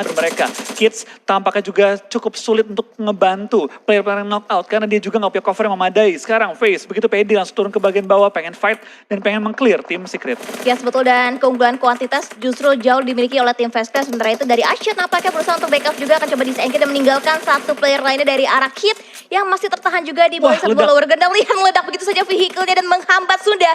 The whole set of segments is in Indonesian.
mereka. Kids tampaknya juga cukup sulit untuk ngebantu player-player yang knockout karena dia juga nggak punya cover yang memadai. Sekarang Face begitu pede langsung turun ke bagian bawah, pengen fight dan pengen meng-clear tim Secret. Yes, betul, dan keunggulan kuantitas justru jauh dimiliki oleh tim Fast Clash. Sementara itu dari Ashed nampaknya berusaha untuk backup juga, akan coba disengket dan meninggalkan satu player lainnya dari arah Kid yang masih tertahan juga di bawah satu lower gun. Dan lihat meledak begitu saja vehicle-nya dan menghambat sudah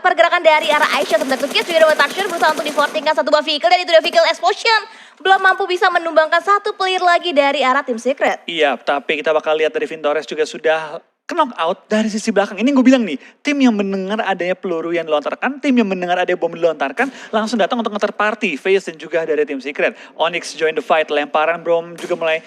pergerakan dari arah Ashed. Sementara itu Kid juga dapat toucher berusaha untuk di-fortingkan satu buah vehicle dan itu udah vehicle explosion. Belum mampu bisa menumbangkan satu player lagi dari arah tim Secret. Iya, tapi kita bakal lihat dari Vintores juga sudah knock out dari sisi belakang. Ini gue bilang nih, tim yang mendengar adanya peluru yang dilontarkan, tim yang mendengar ada bom dilontarkan, langsung datang untuk nge-third party, Face dan juga dari tim Secret. Onyx join the fight, lemparan bom juga mulai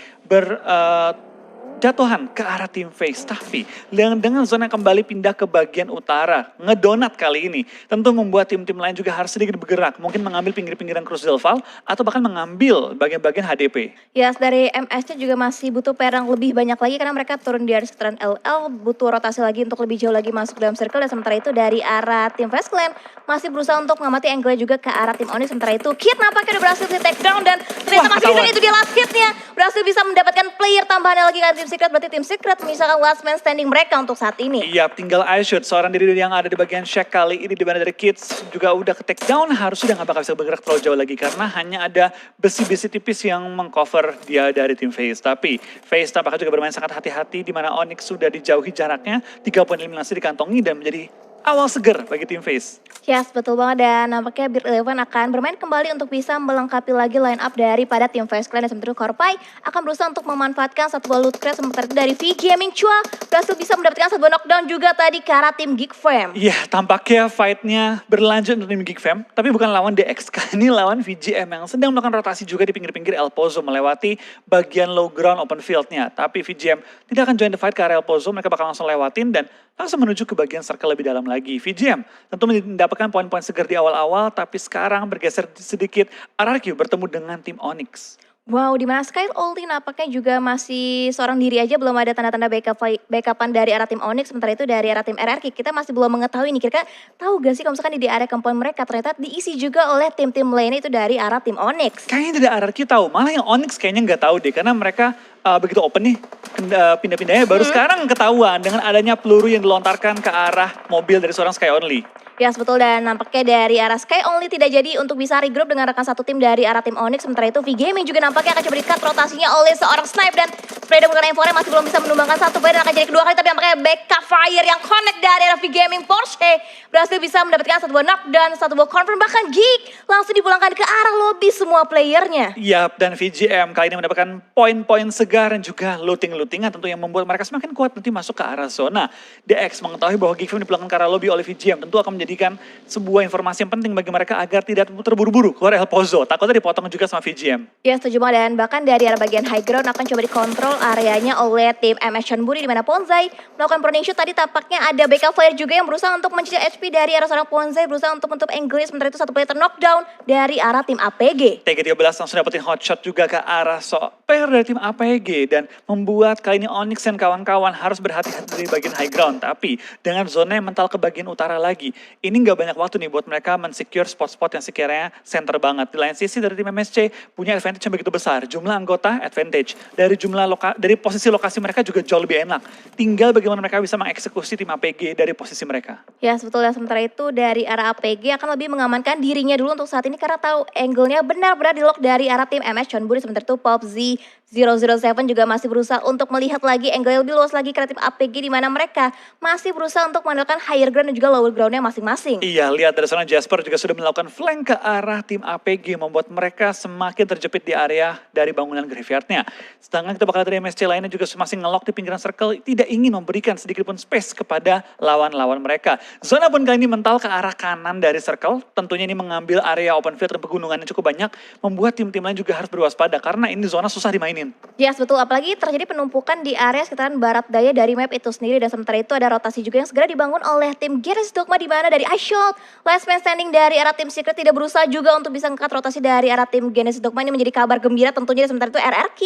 jatuhan ke arah tim Face. Tapi dengan zona yang kembali pindah ke bagian utara, ngedonat kali ini, tentu membuat tim-tim lain juga harus sedikit bergerak. Mungkin mengambil pinggir-pinggiran Crucible Valve atau bahkan mengambil bagian-bagian HDP. Yes, dari MS-nya juga masih butuh perang lebih banyak lagi karena mereka turun di area sekitaran LL, butuh rotasi lagi untuk lebih jauh lagi masuk dalam circle. Dan sementara itu dari arah tim Fast Clan masih berusaha untuk mengamati angle juga ke arah tim Onyx. Sementara itu Kid nampaknya udah berhasil di take down dan ternyata masih bisa, itu dia last hitnya. Berhasil bisa mendapatkan player tambahan lagi kan tim Secret, berarti tim Secret misalkan last man standing mereka untuk saat ini. Iya, tinggal Ashed, seorang diri yang ada di bagian shack kali ini di mana dari Kids juga udah ke take down, harus sudah nggak bakal bisa bergerak terlalu jauh lagi karena hanya ada besi-besi tipis yang mengcover dia dari tim Face. Tapi Face tampaknya juga bermain sangat hati-hati di mana Onyx sudah dijauhi jaraknya, 3 poin eliminasi dikantongi dan menjadi awal seger bagi tim Face. Yes, betul banget, dan nampaknya Beard Eleven akan bermain kembali untuk bisa melengkapi lagi line up daripada tim Face Clan. Dan sementara itu Korpai akan berusaha untuk memanfaatkan satu buah loot crate. Sementara itu dari V Gaming Chua berhasil bisa mendapatkan satu buah knockdown juga tadi ke arah tim Geek Fam. Iya, tampaknya fight-nya berlanjut untuk tim Geek Fam, tapi bukan lawan DX, kali ini lawan VGM yang sedang melakukan rotasi juga di pinggir-pinggir El Pozo melewati bagian low ground open field-nya. Tapi VGM tidak akan join the fight ke area El Pozo, mereka bakal langsung lewatin dan langsung menuju ke bagian circle lebih dalam lagi. VGM tentu mendapatkan poin-poin segar di awal-awal, tapi sekarang bergeser sedikit RRQ bertemu dengan tim Onyx. Wow, di mana Sky Ulti nampaknya juga masih seorang diri aja, belum ada tanda-tanda backupan dari arah tim Onyx. Sementara itu dari arah tim RRQ kita masih belum mengetahui nih, kira-kira tahu gak sih kalau misalkan di area compound mereka ternyata diisi juga oleh tim-tim lainnya itu dari arah tim Onyx. Kayaknya dari RRQ tahu, malah yang Onyx kayaknya nggak tahu deh karena mereka begitu open nih pindah-pindahnya baru sekarang ketahuan dengan adanya peluru yang dilontarkan ke arah mobil dari seorang Sky Only. Yes, betul, dan nampaknya dari arah Sky Only tidak jadi untuk bisa regroup dengan rekan satu tim dari arah tim Onyx. Sementara itu V Gaming juga nampaknya akan coba di-cut rotasinya oleh seorang Snipe dan Fredo menggunakan M4 masih belum bisa menumbangkan satu player dan akan jadi kedua kali, tapi nampaknya backup fire yang connect dari arah V Gaming Porsche berhasil bisa mendapatkan satu buah knock dan satu buah confirm, bahkan Geek langsung dipulangkan ke arah lobby semua playernya. Yap, dan VGM kali ini mendapatkan poin-poin segar dan juga looting-lootingan tentu yang membuat mereka semakin kuat nanti masuk ke arah zona. DX mengetahui bahwa Geek Fam dipulangkan ke arah lobby oleh VGM, tentu akan menjadikan sebuah informasi yang penting bagi mereka agar tidak terburu-buru keluar El Pozo. Takutnya dipotong juga sama VGM. Ya, setuju banget, dan bahkan dari arah bagian high ground akan coba dikontrol areanya oleh tim MS Chonburi di mana Ponzai melakukan pronation. Tadi tampaknya ada backup fire juga yang berusaha untuk mencicil HP dari arah seorang Ponzai, berusaha untuk menutup angle. Sementara itu satu player knockdown dari arah tim APG. TG13 langsung dapetin hotshot juga ke arah player dari tim APG dan membuat kali ini Onyx dan kawan-kawan harus berhati-hati di bagian high ground. Tapi dengan zona yang mental ke bagian utara lagi, ini nggak banyak waktu nih buat mereka men-secure spot-spot yang sekiranya center banget. Di lain sisi dari tim MSC punya advantage yang begitu besar. Jumlah anggota advantage. Dari posisi lokasi mereka juga jauh lebih enak. Tinggal bagaimana mereka bisa mengeksekusi tim APG dari posisi mereka. Ya, betul, dan sementara itu dari arah APG akan lebih mengamankan dirinya dulu untuk saat ini karena tahu angle-nya benar-benar di lock dari arah tim MS Chonburi. Sementara itu PUBG 007 juga masih berusaha untuk melihat lagi angle yang lebih luas lagi ke tim APG di mana mereka masih berusaha untuk mengandalkan higher ground dan juga lower ground-nya masing-masing. Iya, lihat dari sana Jasper juga sudah melakukan flank ke arah tim APG membuat mereka semakin terjepit di area dari bangunan graveyard-nya. Sedangkan kita bakal dari MSC lainnya juga masih ngelock di pinggiran circle, tidak ingin memberikan sedikit pun space kepada lawan-lawan mereka. Zona pun kali ini mental ke arah kanan dari circle, tentunya ini mengambil area open field dan pegunungan yang cukup banyak, membuat tim-tim lain juga harus berwaspada karena ini zona susah dimainin. Yes, betul, apalagi terjadi penumpukan di area sekitaran barat daya dari map itu sendiri. Dan sementara itu ada rotasi juga yang segera dibangun oleh tim Genesis Dogma di mana dari iShot last man standing dari arah tim Secret tidak berusaha juga untuk bisa ngangkat rotasi dari arah tim Genesis Dogma. Ini menjadi kabar gembira tentunya. Sementara itu RRQ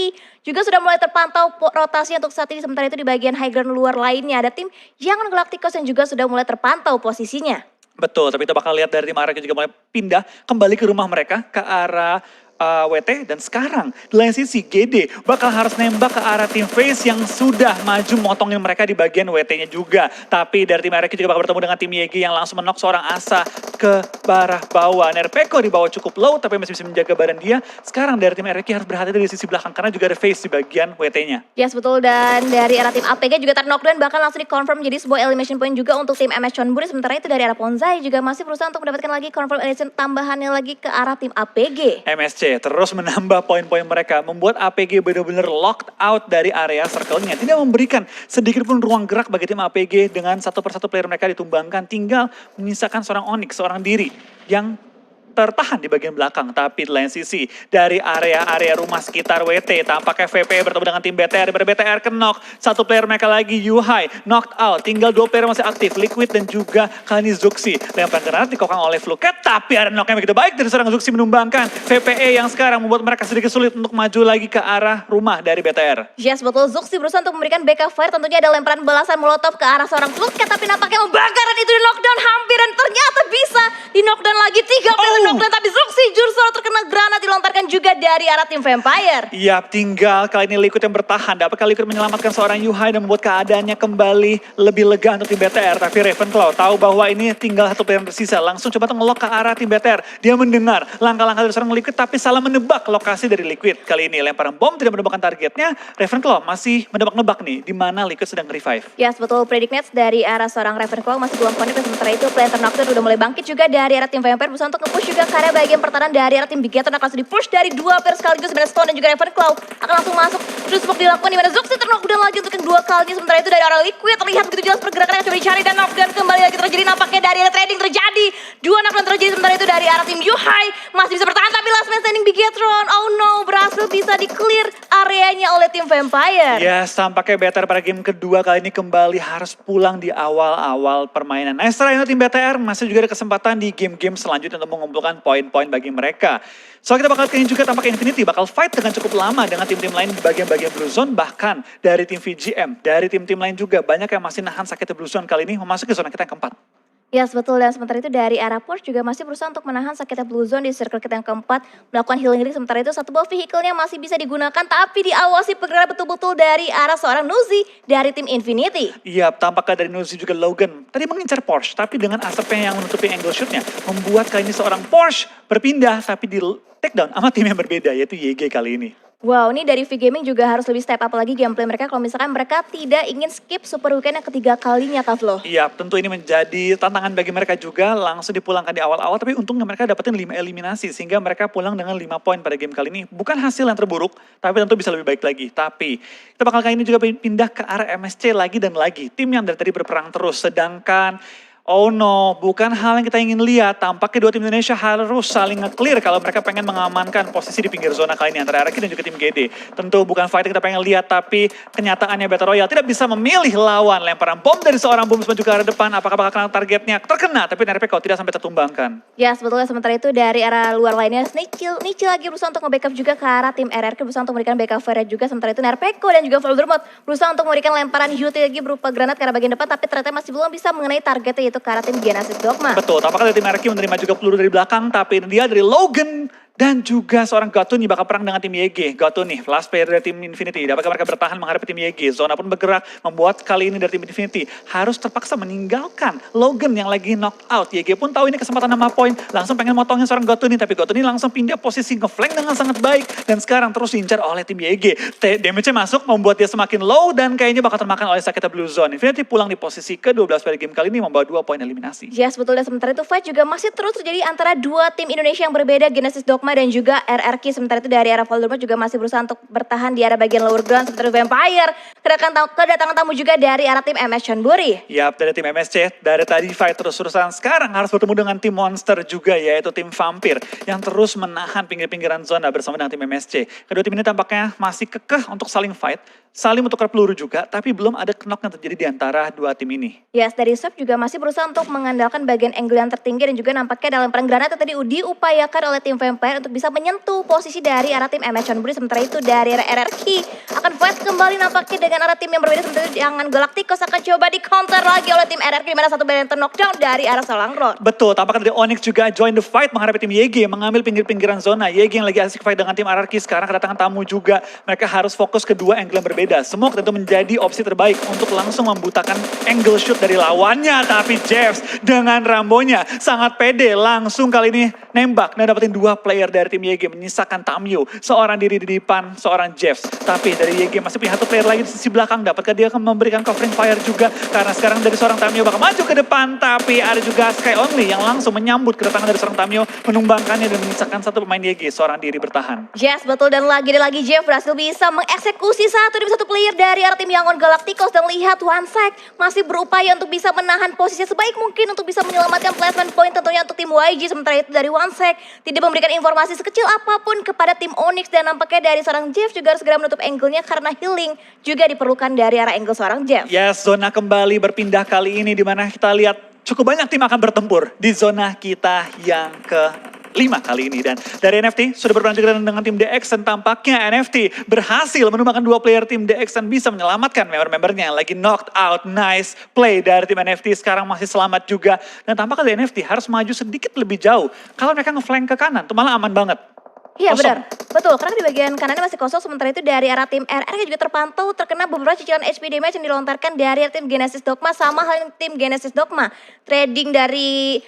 juga sudah mulai terpantau rotasi untuk saat ini. Sementara itu di bagian high ground luar lainnya ada tim Young Galacticos yang juga sudah mulai terpantau posisinya. Betul, tapi kita bakal lihat dari tim RRQ juga mulai pindah kembali ke rumah mereka ke arah WT, dan sekarang di lain sisi GD bakal harus nembak ke arah tim Face yang sudah maju motongin mereka di bagian WT-nya juga. Tapi dari tim RRQ juga bakal bertemu dengan tim YG yang langsung menok seorang Asa ke barah bawah. Nerpeko di bawah cukup low tapi masih bisa menjaga badan dia. Sekarang dari tim RRQ harus berhati dari sisi belakang karena juga ada Face di bagian WT-nya. Yes, betul. Dan dari arah tim APG juga knockdown bahkan langsung dikonfirm jadi sebuah elimination point juga untuk tim MS Chonburi. Sementara itu dari arah Ponzai juga masih berusaha untuk mendapatkan lagi confirm elimination tambahannya lagi ke arah tim APG. MSC terus menambah poin-poin mereka, membuat APG benar-benar locked out dari area circle-nya. Tidak memberikan sedikit pun ruang gerak bagi tim APG dengan satu persatu player mereka ditumbangkan. Tinggal menyisakan seorang Onyx, seorang diri yang tertahan di bagian belakang. Tapi di lain sisi, dari area-area rumah sekitar WT, tampaknya VP bertemu dengan tim BTR. Daripada BTR knock, satu player mereka lagi, Yuhai, knocked out. Tinggal 2 player masih aktif, Liquid dan juga Kani Zuxi. Lempar granat dikokang oleh Fluket, tapi ada knock yang begitu baik dari seorang Zuxi menumbangkan VPE yang sekarang membuat mereka sedikit sulit untuk maju lagi ke arah rumah dari BTR. Yes, betul. Zuxi berusaha untuk memberikan backup fire. Tentunya ada lemparan belasan molotov ke arah seorang Fluket, tapi nampaknya membakar dan itu di knockdown hampir dan ternyata bisa di knockdown lagi 3 player knockdown, tapi Zuxi justru terkena granat dilontarkan juga dari arah tim Vampire. Iya, tinggal kali ini Liquid yang bertahan. Dapatkah Liquid menyelamatkan seorang Yuhai dan membuat keadaannya kembali lebih lega untuk tim BTR. Tapi Ravenclaw tahu bahwa ini tinggal satu player yang tersisa. Langsung coba ngelok ke arah tim BTR. Dia mendengar langkah-langkah dari seorang Liquid tapi salah menebak lokasi dari Liquid. Kali ini lemparan bom tidak menebakkan targetnya. Ravenclaw masih menebak-nebak nih di mana Liquid sedang revive. Yes, betul. Predict Nets dari arah seorang Ravenclaw masih belum connect. Sementara itu player Knockdown udah mulai bangkit juga dari arah tim Vampire. Berusaha untuk nge-push juga karena bagian pertahanan dari arah tim Bigeton akan langsung di-push dari 2 player sekaligus. Sebenarnya Stone dan juga Ravenclaw akan langsung masuk. Terus smoke dilakukan di mana Zuxi terknockdown lagi untuk kedua kalinya. Sementara itu dari arah Liquid terlihat begitu jelas pergerakan yang coba dicari dan knockdown kembali lagi terjadi. Nampaknya dari arah trading terjadi. 2 knockdown terjadi. Sementara itu dari arah tim Yuhai masih bisa bertahan tapi last man standing Bigetron. Oh no, berhasil bisa di-clear areanya oleh tim Vampire. Yes, tampaknya BTR pada game kedua kali ini kembali harus pulang di awal-awal permainan. Nah, setelah itu tim BTR masih juga ada kesempatan di game-game selanjutnya untuk mengumpulkan poin-poin bagi mereka. So kita bakal kayaknya juga tampaknya Infinity bakal fight dengan cukup lama dengan tim-tim lain di bagian-bagian Blue Zone. Bahkan dari tim VGM, dari tim-tim lain juga banyak yang masih nahan sakitnya Blue Zone kali ini memasuki zona kita yang keempat. Yes, betul. Dan sementara itu dari arah Porsche juga masih berusaha untuk menahan sakitnya Blue Zone di circle kita yang keempat. Melakukan healing. Sementara itu satu buah vehicle-nya masih bisa digunakan. Tapi diawasi pergerakan betul-betul dari arah seorang Nuzi dari tim Infinity. Iya, tampaknya dari Nuzi juga Logan. Tadi mengincar Porsche, tapi dengan asapnya yang menutupi angle shoot-nya. Membuat kali ini seorang Porsche berpindah, tapi di takedown sama tim yang berbeda, yaitu YG kali ini. Wow, ini dari V-Gaming juga harus lebih step up lagi gameplay mereka kalau misalkan mereka tidak ingin skip Super Weekend yang ketiga kalinya, Kak Flo. Iya, tentu ini menjadi tantangan bagi mereka juga, langsung dipulangkan di awal-awal, tapi untungnya mereka dapetin 5 eliminasi, sehingga mereka pulang dengan 5 poin pada game kali ini. Bukan hasil yang terburuk, tapi tentu bisa lebih baik lagi. Tapi kita bakal kali ini juga pindah ke arah MSC lagi dan lagi. Tim yang dari tadi berperang terus, sedangkan oh no, bukan hal yang kita ingin lihat. Tampaknya 2 tim Indonesia harus saling nge-clear kalau mereka pengen mengamankan posisi di pinggir zona kali ini antara RRQ dan juga tim GD. Tentu bukan fight yang kita pengen lihat, tapi kenyataannya Battle Royale tidak bisa memilih lawan. Lemparan bom dari seorang bom maju ke arah depan, apakah bakal kena targetnya? Terkena, tapi Nerpeko tidak sampai tertumbangkan. Ya, sebetulnya sementara itu dari arah luar lainnya, Nichil lagi berusaha untuk nge-backup juga ke arah tim RRQ, berusaha untuk memberikan backup fire juga. Sementara itu Nerpeko dan juga Voldemort berusaha untuk memberikan lemparan UT lagi berupa granat ke arah bagian depan, tapi ternyata masih belum bisa mengenai targetnya, yaitu ke arah tim Genesis Dogma. Betul, tampaknya dari tim RRQ menerima juga peluru dari belakang, tapi dia dari Logan dan juga seorang Gatun nih bakal perang dengan tim YG. Gatun nih, last player dari tim Infinity. Dapatkah mereka bertahan menghadapi tim YG? Zona pun bergerak, membuat kali ini dari tim Infinity harus terpaksa meninggalkan Logan yang lagi knock out. YG pun tahu ini kesempatan 5 poin, langsung pengen motongin seorang Gatun nih, tapi Gatun ini langsung pindah posisi nge-flank dengan sangat baik. Dan sekarang terus diincar oleh tim YG. Damage-nya masuk, membuat dia semakin low dan kayaknya bakal termakan oleh sakitnya Blue Zone. Infinity pulang di posisi ke-12 pada game kali ini, membawa 2 poin eliminasi. Yes, betul. Dan sementara itu fight juga masih terus terjadi antara 2 tim Indonesia yang berbeda, Genesis Dogma dan juga RRQ. Sementara itu dari arah Voldemort juga masih berusaha untuk bertahan di arah bagian lower ground. Sementara itu Vampire kedatangan tamu juga dari arah tim MS Chonburi. Yap, dari tim MSC, dari tadi fight terus-terusan. Sekarang harus bertemu dengan tim Monster juga, yaitu tim Vampir yang terus menahan pinggir-pinggiran zona bersama dengan tim MSC. Kedua tim ini tampaknya masih kekeh untuk saling fight. saling bertukar peluru juga, tapi belum ada knock yang terjadi di antara dua tim ini. Yes, dari Swap juga masih berusaha untuk mengandalkan bagian angle yang tertinggi dan juga nampaknya dalam perang granat yang tadi diupayakan oleh tim Vampire untuk bisa menyentuh posisi dari arah tim MS Chonburi. Sementara itu dari arah RRQ akan fight kembali nampaknya dengan arah tim yang berbeda. Sementara itu jangan Galacticos akan coba di counter lagi oleh tim RRQ di mana satu band knockdown dari arah Salangrod. Betul, tampaknya dari Onyx juga join the fight menghadapi tim YG, mengambil pinggir-pinggiran zona. YG yang lagi asik fight dengan tim RRQ, sekarang kedatangan tamu juga. Mereka harus fokus ke dua angle yang berbeda. Smoke tentu menjadi opsi terbaik untuk langsung membutakan angle shoot dari lawannya. Tapi Jeffs dengan Rambonya sangat pede langsung kali ini nembak dan dapetin dua player dari tim YG, menyisakan Tamio. Seorang diri di depan, seorang Jeffs. Tapi dari YG masih punya satu player lagi di sisi belakang. Dapatkah dia akan memberikan covering fire juga? Karena sekarang dari seorang Tamio bakal maju ke depan. Tapi ada juga Sky Only yang langsung menyambut kedatangan dari seorang Tamio, menumbangkannya dan menyisakan satu pemain YG, seorang diri bertahan. Yes, betul, dan lagi Jeff berhasil bisa mengeksekusi satu demi satu player dari arah tim Yangon Galacticos. Dan lihat OneSec masih berupaya untuk bisa menahan posisinya sebaik mungkin untuk bisa menyelamatkan placement point tentunya untuk tim YG. Sementara itu dari OneSec tidak memberikan informasi sekecil apapun kepada tim Onyx, dan nampaknya dari seorang Jeff juga harus segera menutup angle-nya karena healing juga diperlukan dari arah angle seorang Jeff. Yes, zona kembali berpindah kali ini di mana kita lihat cukup banyak tim akan bertempur di zona kita yang ke-5 kali ini. Dan dari NFT sudah berperang juga dengan tim DX, dan tampaknya NFT berhasil menumbangkan dua player tim DX dan bisa menyelamatkan member-membernya yang lagi knocked out. Nice play dari tim NFT, sekarang masih selamat juga. Dan tampaknya dari NFT harus maju sedikit lebih jauh. Kalau mereka nge-flank ke kanan, itu malah aman banget. Iya Kosong. benar, betul, karena di bagian kanannya masih kosong. Sementara itu dari arah tim RR juga terpantau terkena beberapa cicilan HP damage yang dilontarkan dari tim Genesis Dogma. Sama halnya tim Genesis Dogma, trading dari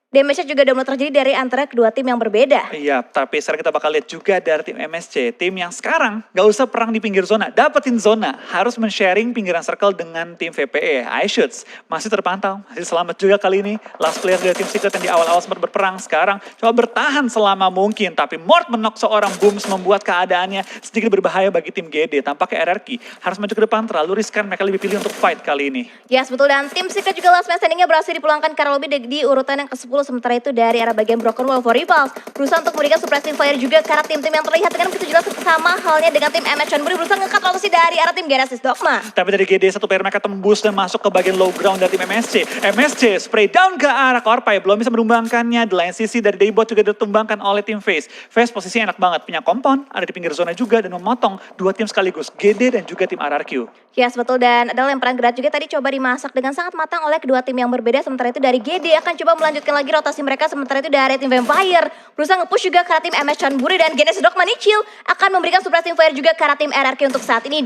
damage-nya juga udah mulai terjadi dari antara kedua tim yang berbeda. Iya, tapi sekarang kita bakal lihat juga dari tim MSC. Tim yang sekarang gak usah perang di pinggir zona, dapetin zona. Harus men-sharing pinggiran circle dengan tim VPE. iShoots masih terpantau, masih selamat juga kali ini. Last player dari tim Secret yang di awal-awal sempat berperang, sekarang coba bertahan selama mungkin. Tapi Mort menok seorang Booms membuat keadaannya sedikit berbahaya bagi tim GD. Tampaknya RRQ harus maju ke depan, terlalu riskan. Mereka lebih pilih untuk fight kali ini. Yes, betul, dan tim Secret juga last man standing-nya berhasil dipulangkan karena lebih di urutan yang ke-10. Sementara itu dari arah bagian Broken Wall for Rivals berusaha untuk memberikan suppressive fire juga karena tim-tim yang terlihat dengan begitu jelas sama halnya dengan tim MS Chonburi berusaha ngekat rotasi dari arah tim Genesis Dogma. Tapi dari GD satu player mereka tembus dan masuk ke bagian low ground dari tim MSC. MSC spray down ke arah Korpai, belum bisa menumbangkannya. Di lain sisi dari Daybot juga ditumbangkan oleh tim FaZe. FaZe posisinya enak banget, punya kompon, ada di pinggir zona juga dan memotong dua tim sekaligus, GD dan juga tim RRQ. Yes, betul, dan adalah lemparan gerak juga tadi coba dimasak dengan sangat matang oleh kedua tim yang berbeda. Sementara itu dari GD akan coba melanjutkan lagi rotasi mereka. Sementara itu dari tim Vampire berusaha nge-push juga ke arah tim MS Chonburi, dan Genesis Dogma Nichil akan memberikan suppressive fire juga ke arah tim RRQ. Untuk saat ini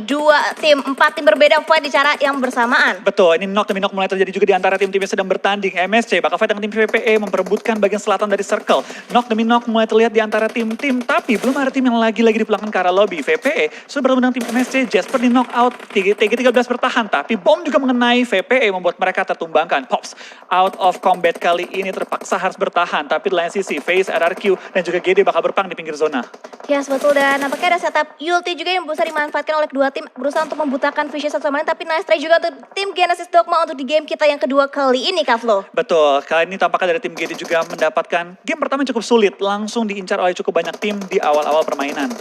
empat tim berbeda fight di cara yang bersamaan. Betul, ini knock demi knock mulai terjadi juga di antara tim-tim yang sedang bertanding. MSC bakal fight dengan tim VPE memperebutkan bagian selatan dari circle. Knock demi knock mulai terlihat di antara tim-tim, tapi belum ada tim yang lagi dipulangkan ke arah lobby. VPE sudah bertemu dengan tim MSC, Jasper di knock out, TG13 bertahan, tapi bom juga mengenai VPE membuat mereka tertumbangkan. Pops out of combat kali ini terpaksa harus bertahan, tapi di lain sisi FaZe, RRQ dan juga GD bakal berperang di pinggir zona. Yes, betul, dan nampaknya ada setup ulti juga yang bisa dimanfaatkan oleh kedua tim berusaha untuk membutakan Vision satu sama lain. Tapi nice try juga untuk tim Genesis Dogma untuk di game kita yang kedua kali ini, Kavlo. Betul, kali ini tampaknya dari tim GD juga mendapatkan game pertama yang cukup sulit, langsung diincar oleh cukup banyak tim di awal-awal permainan.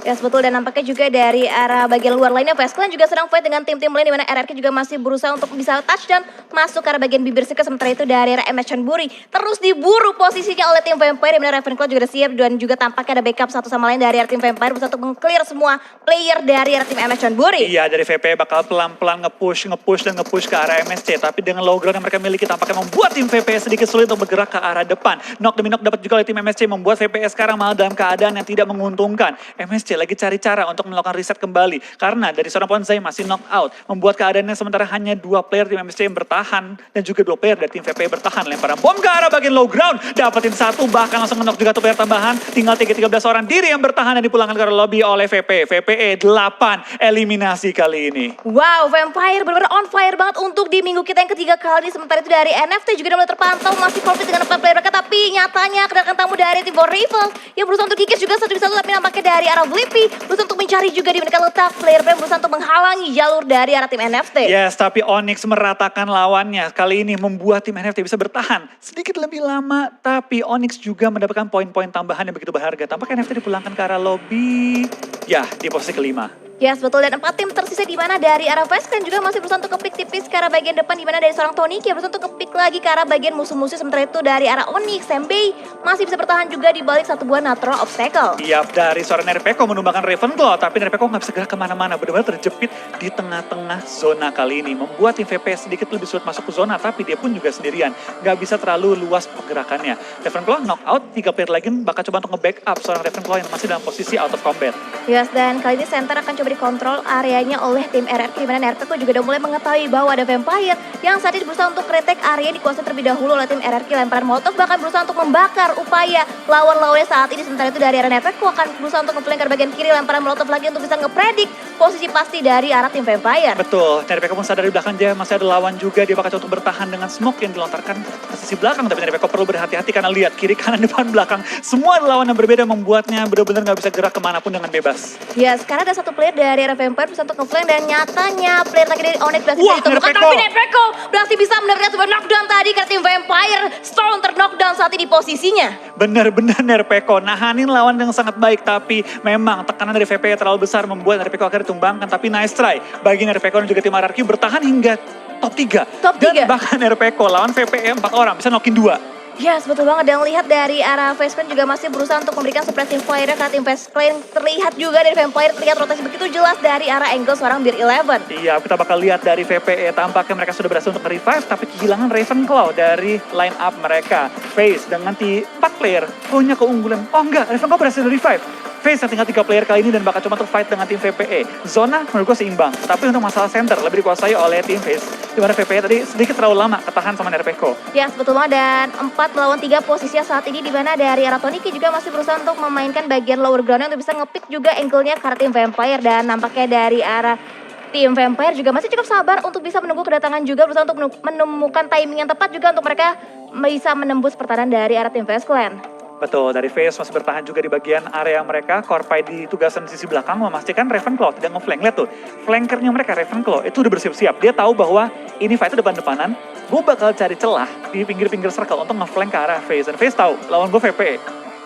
Yes, betul, dan nampaknya juga dari arah bagian luar lainnya Fast Clan juga sedang fight dengan tim-tim lain di mana RRQ juga masih berusaha untuk bisa touchdown masuk ke arah bagian bibir circle. Sementara itu dari arah MS Chonburi terus diburu posisinya oleh tim Vampire di mana Ravenclaw juga udah siap, dan juga tampaknya ada backup satu sama lain dari arah tim Vampire berusaha untuk meng-clear semua player dari arah tim MS Chonburi. Iya, dari VP bakal pelan-pelan nge-push ke arah MSC, tapi dengan low ground yang mereka miliki tampaknya membuat tim VP sedikit sulit untuk bergerak ke arah depan. Knock demi knock dapat juga oleh tim MSC, membuat VP sekarang malah dalam keadaan yang tidak menguntungkan. MSC lagi cari cara untuk melakukan reset kembali karena dari seorang Ponzai masih knock out, membuat keadaannya sementara hanya dua player tim MSC yang bertahan dan juga dua player dari tim VP bertahan. Lemparan bom ke arah bagian low ground, dapetin satu, bahkan langsung knock juga satu player tambahan. Tinggal 13 orang diri yang bertahan dan dipulangkan ke arah lobby oleh VP. VPE 8 eliminasi kali ini. Wow, Vampire benar-benar on fire banget untuk di minggu kita yang ketiga kali ini. Sementara itu dari NFT juga udah mulai terpantau masih konflik dengan 4 player mereka, tapi nyatanya kedatangan tamu dari tim For Rival yang berusaha untuk kikis juga satu satu, tapi nampaknya dari arah Blippi berusaha untuk mencari juga di mana letak player berusaha untuk menghalangi jalur dari arah tim NFT. Yes, tapi Onyx meratakan lawannya. Kali ini membuat tim NFT bisa bertahan sedikit lebih lama, tapi Onyx juga mendapatkan poin-poin tambahan yang begitu berharga. Tampaknya NFT dipulangkan ke arah lobby. Ya, di posisi kelima. Yes, betul. Dan 4 tim tersisa di mana dari arah Veskran juga masih berusaha untuk kepik tipis ke arah bagian depan, di mana dari seorang Tony yang berusaha untuk kepik lagi ke arah bagian musuh-musuh. Sementara itu dari arah Onyx, Sembei masih bisa bertahan juga di balik satu buah natural obstacle. Iya, dari seorang Nerpeko menumbangkan Ravenclaw, tapi Nerpeko nggak bisa gerak kemana-mana, benar-benar terjepit di tengah-tengah zona kali ini. Membuat tim VP sedikit lebih sulit masuk ke zona, tapi dia pun juga sendirian. Nggak bisa terlalu luas pergerakannya. Ravenclaw knock out, 3 player lagi bakal coba untuk nge-backup seorang Ravenclaw yang masih dalam posisi out of combat. Yes, dan kali ini center akan coba dikontrol areanya oleh tim RRQ, di mana Nerpeko juga udah mulai mengetahui bahwa ada Vampire yang saat ini berusaha untuk retake area dikuasai terlebih dahulu oleh tim RRQ. Lemparan Molotov bahkan berusaha untuk membakar upaya lawan-lawannya saat ini. Sementara itu dari arah Nerpeko akan berusaha untuk nge-flank ke bagian kiri, lemparan Molotov lagi untuk bisa ngepredik posisi pasti dari arah tim Vampire. Betul, Nerpeko pun sadar di belakang dia masih ada lawan juga, dia bakal coba untuk bertahan dengan smoke yang dilontarkan ke sisi belakang, tapi Nerpeko perlu berhati-hati karena lihat kiri, kanan, depan, belakang, semua ada lawan yang berbeda membuatnya benar-benar nggak bisa gerak kemanapun dengan bebas. Yes, karena ada satu player dari arah Vampire bisa untuk nge-flank dan nyatanya player lagi dari Onyx berhasil Wah, ditemukan, Nerpeko. tapi Nerpeko berhasil bisa mendapatkan sebuah knockdown tadi karena tim Vampire strong ter-knockdown saat ini posisinya. Benar-benar Nerpeko nahanin lawan dengan sangat baik, tapi memang tekanan dari VP terlalu besar membuat Nerpeko akhirnya ditumbangkan, tapi nice try bagi Nerpeko dan juga tim RRQ bertahan hingga top 3. Top Dan 3. bahkan Nerpeko lawan VP 4 orang bisa knockin 2. Yes, betul banget. Dan lihat dari arah Veskran juga masih berusaha untuk memberikan suppressing fire karena tim Veskran terlihat juga dari Vampire terlihat rotasi begitu jelas dari arah angle seorang Beer 11. Iya, kita bakal lihat dari VPE, tampaknya mereka sudah berhasil untuk revive, tapi kehilangan Ravenclaw dari line up mereka. Face dengan 4 player punya keunggulan. Oh enggak, Ravenclaw berhasil revive. Face yang tinggal 3 player kali ini dan bakal coba untuk fight dengan tim VPE. Zona menurut gue seimbang, tapi untuk masalah center lebih dikuasai oleh tim Face. Dimana VPE tadi sedikit terlalu lama ketahan sama Nerpeko. Yes, betul banget. Dan 4 melawan 3 posisinya saat ini di mana dari arah Toniki juga masih berusaha untuk memainkan bagian lower ground untuk bisa nge-pick juga angle-nya karena tim Vampire. Dan nampaknya dari arah tim Vampire juga masih cukup sabar untuk bisa menunggu kedatangan juga, berusaha untuk menemukan timing yang tepat juga untuk mereka bisa menembus pertahanan dari arah tim Vesklan. Betul, dari Face masih bertahan juga di bagian area mereka. Korpai di tugasan di sisi belakang memastikan Ravenclaw tidak nge-flank. Lihat tuh, flankernya mereka Ravenclaw itu udah bersiap-siap. Dia tahu bahwa ini fight depan-depanan. Gue bakal cari celah di pinggir-pinggir circle untuk nge-flank ke arah Face. Dan Face tahu, lawan gue VPE.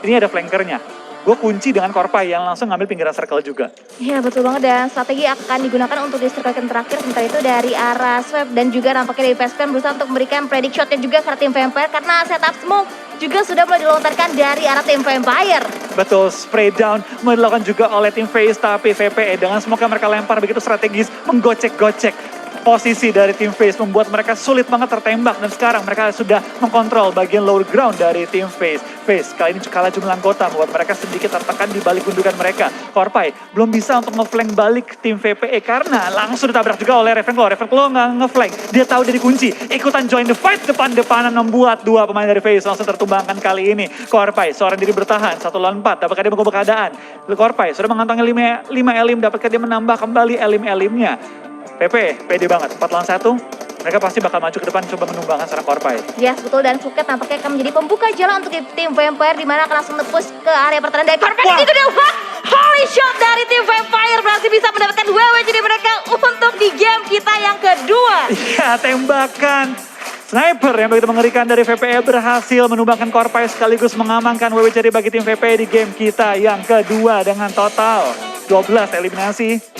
Ini ada flankernya. Gue kunci dengan Korpai yang langsung ngambil pinggiran circle juga. Iya, betul banget. Dan strategi akan digunakan untuk di circle yang terakhir. Sementara itu dari arah Swap dan juga nampaknya dari Veskran berusaha untuk memberikan predict shotnya juga ke tim Vampire karena setup smoke juga sudah mulai dilontarkan dari arah tim Vampire. Betul, spray down mulai dilakukan juga oleh tim Face, tapi VPE dengan smoke yang mereka lempar begitu strategis menggocek-gocek posisi dari tim Face, membuat mereka sulit banget tertembak, dan sekarang mereka sudah mengkontrol bagian lower ground dari tim Face. Face kali ini kalah jumlah anggota, membuat mereka sedikit tertekan di balik gundukan mereka. Korpai belum bisa untuk nge-flank balik tim VPE karena langsung ditabrak juga oleh Ravenclaw. Ravenclaw nggak nge-flank, dia tahu dia dikunci, ikutan join the fight depan-depanan, membuat 2 pemain dari Face langsung tertumbangkan kali ini. Korpai seorang diri bertahan, 1 lawan 4, dapatkah dia mengubah keadaan? Korpai sudah mengantongi 5 elim, dapatkah dia menambah kembali elim-elimnya? PP, pede banget, 4 lawan 1, mereka pasti bakal maju ke depan coba menumbangkan seorang Korpai. Yes, betul. Dan Fuket nampaknya akan menjadi pembuka jalan untuk tim Vampire, di mana akan langsung tepus ke area pertahanan dari Korpai. Wah. Itu dia, holy shot dari tim Vampire berhasil bisa mendapatkan WW jadi mereka untuk di game kita yang kedua. Iya, tembakan sniper yang begitu mengerikan dari VPE berhasil menumbangkan Korpai sekaligus mengamankan WW jadi bagi tim VPE di game kita yang kedua dengan total 12 eliminasi.